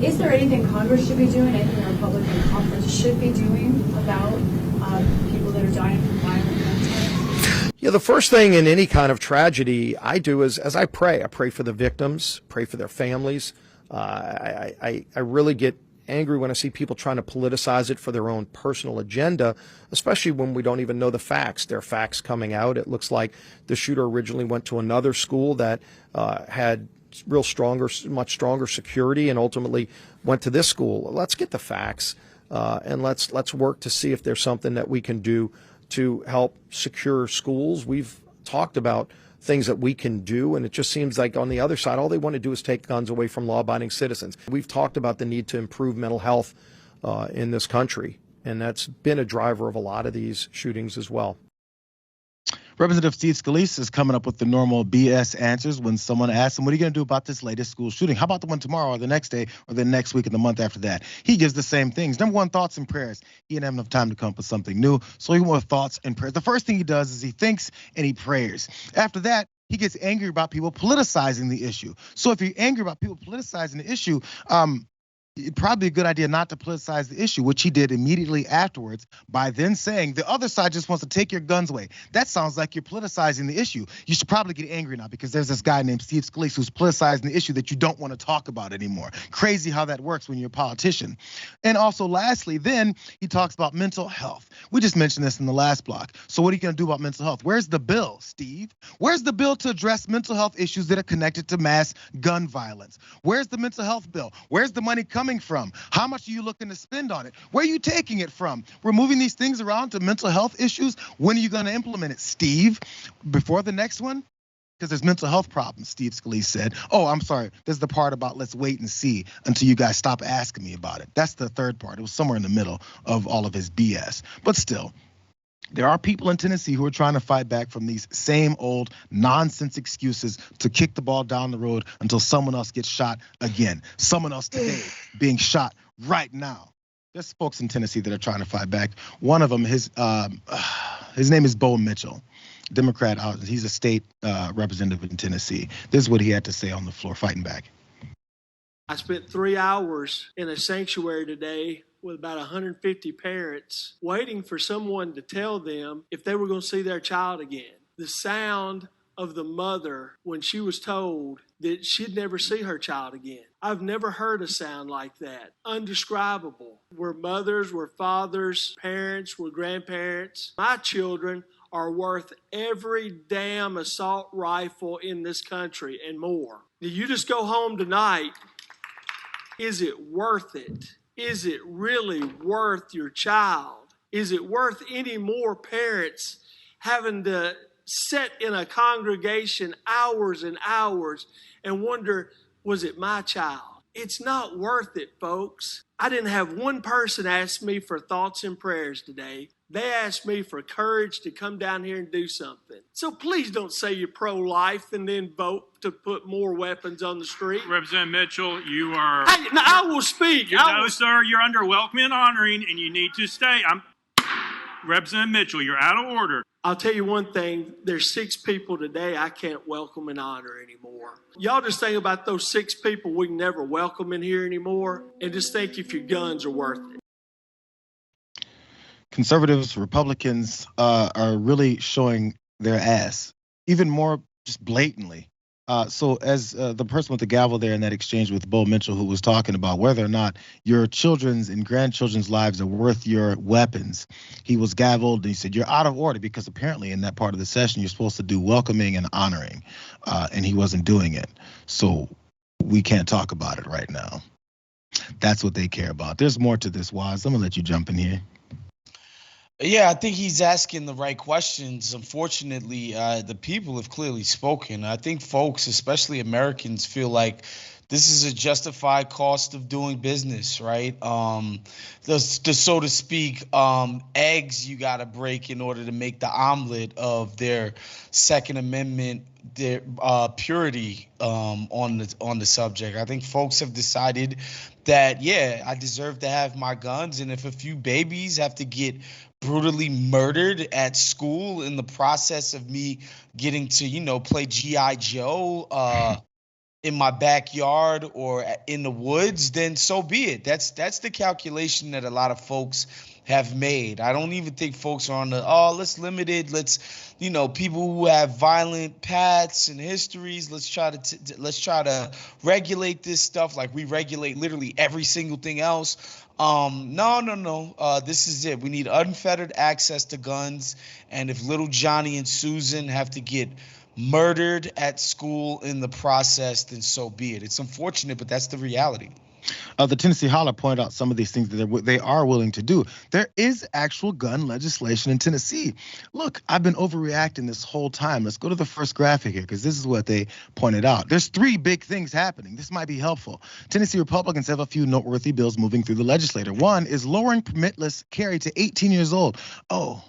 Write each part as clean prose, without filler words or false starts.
Is there anything Congress should be doing, anything the Republican conference should be doing about people that are dying from violent gun? Yeah, the first thing in any kind of tragedy I do is, as I pray for the victims, pray for their families. I really get angry when I see people trying to politicize it for their own personal agenda, especially when we don't even know the facts. There are facts coming out. It looks like the shooter originally went to another school that had much stronger security, and ultimately went to this school. Let's get the facts, and let's work to see if there's something that we can do to help secure schools. We've talked about things that we can do, and it just seems like on the other side, all they want to do is take guns away from law-abiding citizens. We've talked about the need to improve mental health in this country, and that's been a driver of a lot of these shootings as well. Representative Steve Scalise is coming up with the normal BS answers when someone asks him, what are you going to do about this latest school shooting? How about the one tomorrow or the next day or the next week and the month after that? He gives the same things. Number one, thoughts and prayers. He didn't have enough time to come up with something new, so he went with thoughts and prayers. The first thing he does is he thinks and he prays. After that, he gets angry about people politicizing the issue. So if you're angry about people politicizing the issue, it'd probably be a good idea not to politicize the issue, which he did immediately afterwards by then saying the other side just wants to take your guns away. That sounds like you're politicizing the issue. You should probably get angry now because there's this guy named Steve Scalise who's politicizing the issue that you don't want to talk about anymore. Crazy how that works when you're a politician. And also lastly, then he talks about mental health. We just mentioned this in the last block. So what are you going to do about mental health? Where's the bill, Steve? Where's the bill to address mental health issues that are connected to mass gun violence? Where's the mental health bill? Where's the money coming from? How much are you looking to spend on it? Where are you taking it from? We're moving these things around to mental health issues. When are you going to implement it, Steve? Before the next one? Because there's mental health problems, Steve Scalise said. Oh, I'm sorry. There's the part about let's wait and see until you guys stop asking me about it. That's the third part. It was somewhere in the middle of all of his BS. But still, there are people in Tennessee who are trying to fight back from these same old nonsense excuses to kick the ball down the road until someone else gets shot again. Someone else today being shot right now. There's folks in Tennessee that are trying to fight back. One of them, his name is Bo Mitchell, Democrat. He's a state representative in Tennessee. This is what he had to say on the floor fighting back. I spent 3 hours in a sanctuary today with about 150 parents waiting for someone to tell them if they were going to see their child again. The sound of the mother when she was told that she'd never see her child again. I've never heard a sound like that. Undescribable. We're mothers, we're fathers, parents, we're grandparents. My children are worth every damn assault rifle in this country and more. Do you just go home tonight? Is it worth it? Is it really worth your child? Is it worth any more parents having to sit in a congregation hours and hours and wonder, was it my child? It's not worth it, folks. I didn't have one person ask me for thoughts and prayers today. They asked me for courage to come down here and do something. So please don't say you're pro-life and then vote to put more weapons on the street. Representative Mitchell, you are... I will speak. No, sir, you're under welcome and honoring, and you need to stay. Representative Mitchell, you're out of order. I'll tell you one thing. There's 6 people today I can't welcome and honor anymore. Y'all just think about those 6 people we can never welcome in here anymore, and just think if your guns are worth it. Conservatives, Republicans are really showing their ass, even more just blatantly. So as the person with the gavel there in that exchange with Bo Mitchell, who was talking about whether or not your children's and grandchildren's lives are worth your weapons, he was gavelled and he said, you're out of order, because apparently in that part of the session, you're supposed to do welcoming and honoring, and he wasn't doing it. So we can't talk about it right now. That's what they care about. There's more to this, Waz. I'm going to let you jump in here. Yeah, I think he's asking the right questions. Unfortunately, the people have clearly spoken. I think folks, especially Americans, feel like this is a justified cost of doing business, right? The so to speak, eggs you got to break in order to make the omelet of their Second Amendment, their purity on the subject. I think folks have decided that, yeah, I deserve to have my guns, and if a few babies have to get brutally murdered at school in the process of me getting to, play G.I. Joe in my backyard or in the woods, then so be it. That's the calculation that a lot of folks have made. I don't even think folks are on the, let's limit it. Let's, people who have violent paths and histories, let's try to regulate this stuff like we regulate literally every single thing else. No. This is it. We need unfettered access to guns. And if little Johnny and Susan have to get murdered at school in the process, then so be it. It's unfortunate, but that's the reality. The Tennessee Holler pointed out some of these things that they are willing to do. There is actual gun legislation in Tennessee. Look, I've been overreacting this whole time. Let's go to the first graphic here, because this is what they pointed out. There's 3 big things happening. This might be helpful. Tennessee Republicans have a few noteworthy bills moving through the legislature. One is lowering permitless carry to 18 years old. Oh,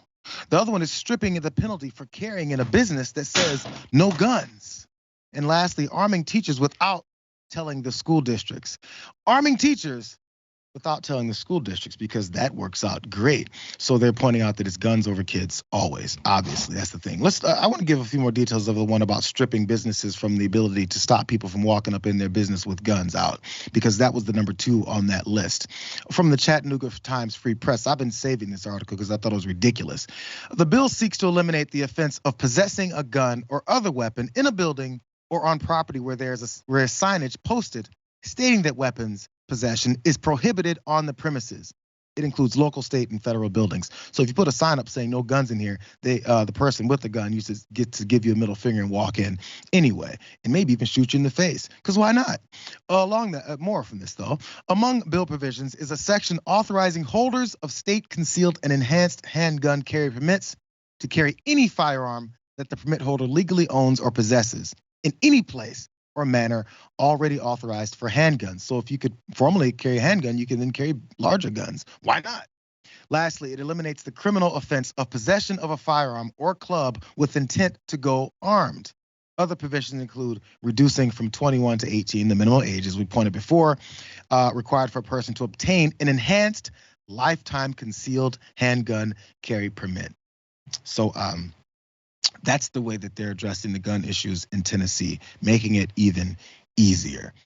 the other one is stripping the penalty for carrying in a business that says no guns. And lastly, arming teachers without telling the school districts. Arming teachers without telling the school districts, because that works out great. So they're pointing out that it's guns over kids always. Obviously, that's the thing. I want to give a few more details of the one about stripping businesses from the ability to stop people from walking up in their business with guns out, because that was the number 2 on that list. From the Chattanooga Times Free Press, I've been saving this article because I thought it was ridiculous. The bill seeks to eliminate the offense of possessing a gun or other weapon in a building or on property where there's signage posted stating that weapons possession is prohibited on the premises. It includes local, state, and federal buildings. So if you put a sign up saying no guns in here, the person with the gun used to get to give you a middle finger and walk in anyway, and maybe even shoot you in the face. Because why not? More from this though. Among bill provisions is a section authorizing holders of state concealed and enhanced handgun carry permits to carry any firearm that the permit holder legally owns or possesses in any place or manner already authorized for handguns. So if you could formally carry a handgun, you can then carry larger guns. Why not? Lastly, it eliminates the criminal offense of possession of a firearm or club with intent to go armed. Other provisions include reducing from 21 to 18 the minimum age, as we pointed before, required for a person to obtain an enhanced lifetime concealed handgun carry permit. So that's the way that they're addressing the gun issues in Tennessee, making it even easier.